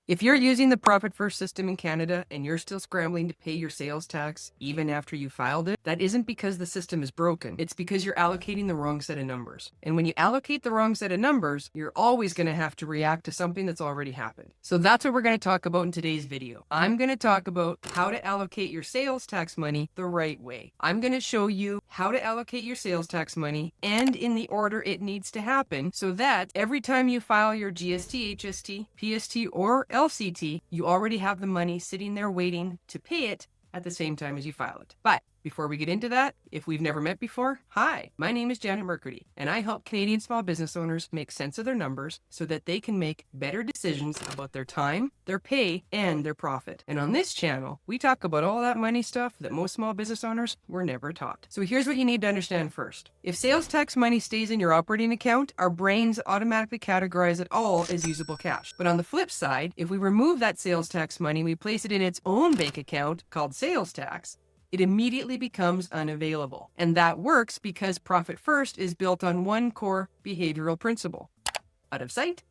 If you're using the Profit First system in Canada and you're still scrambling to pay your sales tax even after you filed it, that isn't because the system is broken. It's because you're allocating the wrong set of numbers. And when you allocate the wrong set of numbers, you're always going to have to react to something that's already happened. So that's what we're going to talk about in today's video. I'm going to talk about how to allocate your sales tax money the right way. I'm going to show you how to allocate your sales tax money and in the order it needs to happen so that every time you file your GST, HST, PST, or LCT, you already have the money sitting there waiting to pay it at the same time as you file it. But before we get into that, if we've never met before, hi, my name is Janet Mercredi, and I help Canadian small business owners make sense of their numbers so that they can make better decisions about their time, their pay, and their profit. And on this channel, we talk about all that money stuff that most small business owners were never taught. So here's what you need to understand first. If sales tax money stays in your operating account, our brains automatically categorize it all as usable cash. But on the flip side, if we remove that sales tax money, we place it in its own bank account called sales tax, it immediately becomes unavailable. And that works because Profit First is built on one core behavioral principle: out of sight,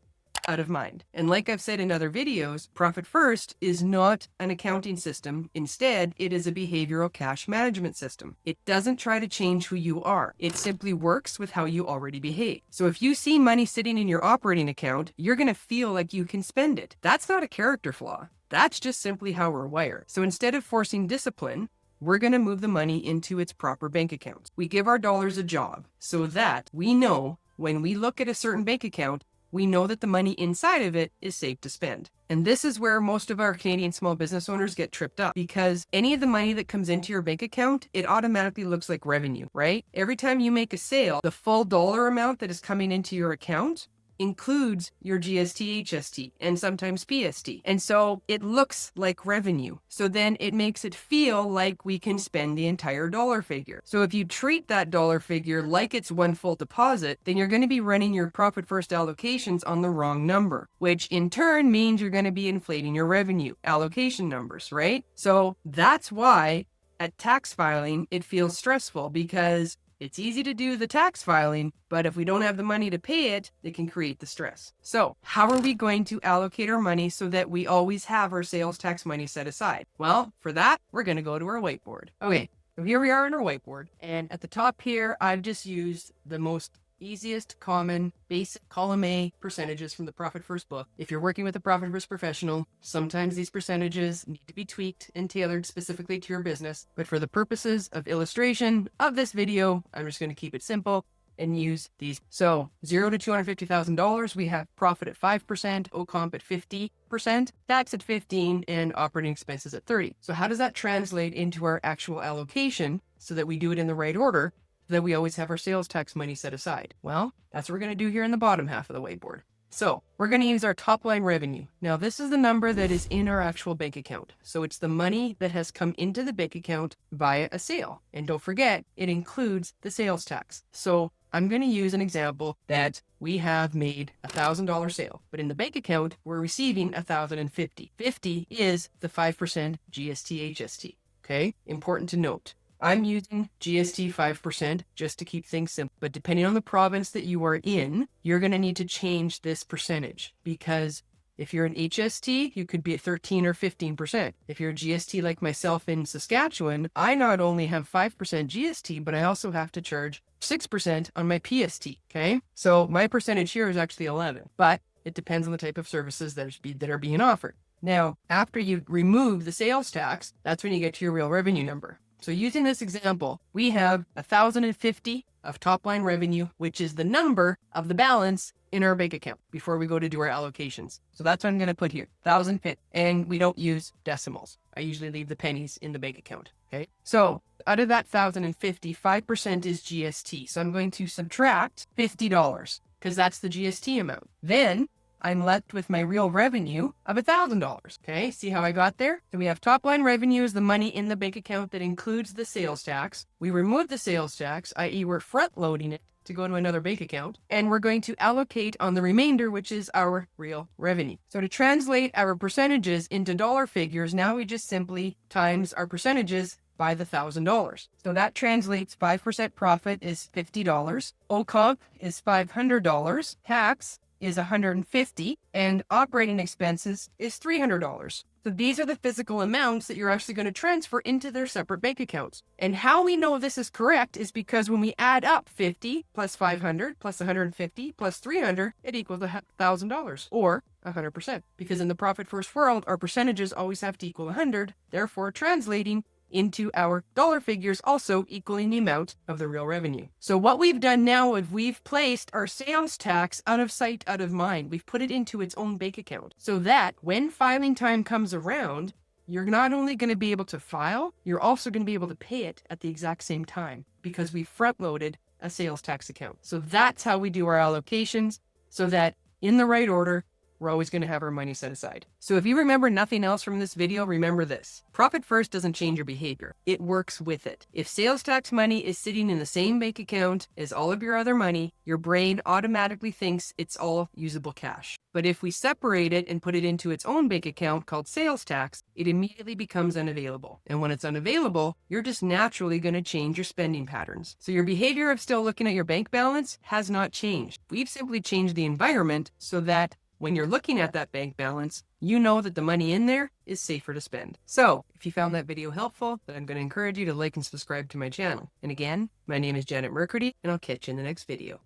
out of mind. And like I've said in other videos, Profit First is not an accounting system. Instead, it is a behavioral cash management system. It doesn't try to change who you are. It simply works with how you already behave. So if you see money sitting in your operating account, you're going to feel like you can spend it. That's not a character flaw. That's just simply how we're wired. So instead of forcing discipline, we're going to move the money into its proper bank account. We give our dollars a job so that we know when we look at a certain bank account, we know that the money inside of it is safe to spend. And this is where most of our Canadian small business owners get tripped up, because any of the money that comes into your bank account, it automatically looks like revenue, right? Every time you make a sale, the full dollar amount that is coming into your account includes your GST, HST, and sometimes PST. And so it looks like revenue. So then it makes it feel like we can spend the entire dollar figure. So if you treat that dollar figure like it's one full deposit, then you're going to be running your Profit First allocations on the wrong number, which in turn means you're going to be inflating your revenue allocation numbers, right? So that's why at tax filing, it feels stressful, because it's easy to do the tax filing, but if we don't have the money to pay it, it can create the stress. So how are we going to allocate our money so that we always have our sales tax money set aside? Well, for that, we're going to go to our whiteboard. Okay, so here we are in our whiteboard. And at the top here, I've just used the most easiest, common, basic column A percentages from the Profit First book. If you're working with a Profit First professional, sometimes these percentages need to be tweaked and tailored specifically to your business. But for the purposes of illustration of this video, I'm just going to keep it simple and use these. So $0 to $250,000, we have profit at 5%, OComp at 50%, tax at 15%, and operating expenses at 30%. So how does that translate into our actual allocation so that we do it in the right order, that we always have our sales tax money set aside? Well, that's what we're going to do here in the bottom half of the whiteboard. So we're going to use our top line revenue. Now, this is the number that is in our actual bank account. So it's the money that has come into the bank account via a sale. And don't forget, it includes the sales tax. So I'm going to use an example that we have made $1,000 sale, but in the bank account, we're receiving $1,050. 50 is the 5% GST, HST. Okay, important to note. I'm using GST 5% just to keep things simple, but depending on the province that you are in, you're going to need to change this percentage, because if you're an HST, you could be at 13 or 15%. If you're a GST like myself in Saskatchewan, I not only have 5% GST, but I also have to charge 6% on my PST, okay? So my percentage here is actually 11, but it depends on the type of services that are being offered. Now, after you remove the sales tax, that's when you get to your real revenue number. So using this example, we have $1,050 of top line revenue, which is the number of the balance in our bank account before we go to do our allocations. So that's what I'm going to put here, 1,050. And we don't use decimals. I usually leave the pennies in the bank account. Okay. So out of that 1,050, 5% is GST. So I'm going to subtract $50 because that's the GST amount. Then I'm left with my real revenue of $1,000. Okay, see how I got there? So we have top line revenue is the money in the bank account that includes the sales tax. We remove the sales tax, i.e. we're front loading it to go to another bank account, and we're going to allocate on the remainder, which is our real revenue. So to translate our percentages into dollar figures, now we just simply times our percentages by the $1,000. So that translates 5% profit is $50. OComp is $500. Tax is $150 and operating expenses is $300. So these are the physical amounts that you're actually going to transfer into their separate bank accounts. And how we know this is correct is because when we add up 50 plus 500 plus 150 plus 300, it equals $1,000 or 100%. Because in the profit first world, our percentages always have to equal 100, therefore translating into our dollar figures also equaling the amount of the real revenue. So what we've done now is we've placed our sales tax out of sight, out of mind. We've put it into its own bank account so that when filing time comes around, you're not only going to be able to file, you're also going to be able to pay it at the exact same time because we front loaded a sales tax account. So that's how we do our allocations so that in the right order, we're always going to have our money set aside. So if you remember nothing else from this video, remember this. Profit first doesn't change your behavior. It works with it. If sales tax money is sitting in the same bank account as all of your other money, your brain automatically thinks it's all usable cash. But if we separate it and put it into its own bank account called sales tax, it immediately becomes unavailable. And when it's unavailable, you're just naturally going to change your spending patterns. So your behavior of still looking at your bank balance has not changed. We've simply changed the environment so that when you're looking at that bank balance, you know that the money in there is safer to spend. So if you found that video helpful, then I'm going to encourage you to like and subscribe to my channel. And again, my name is Janet Mercredi, and I'll catch you in the next video.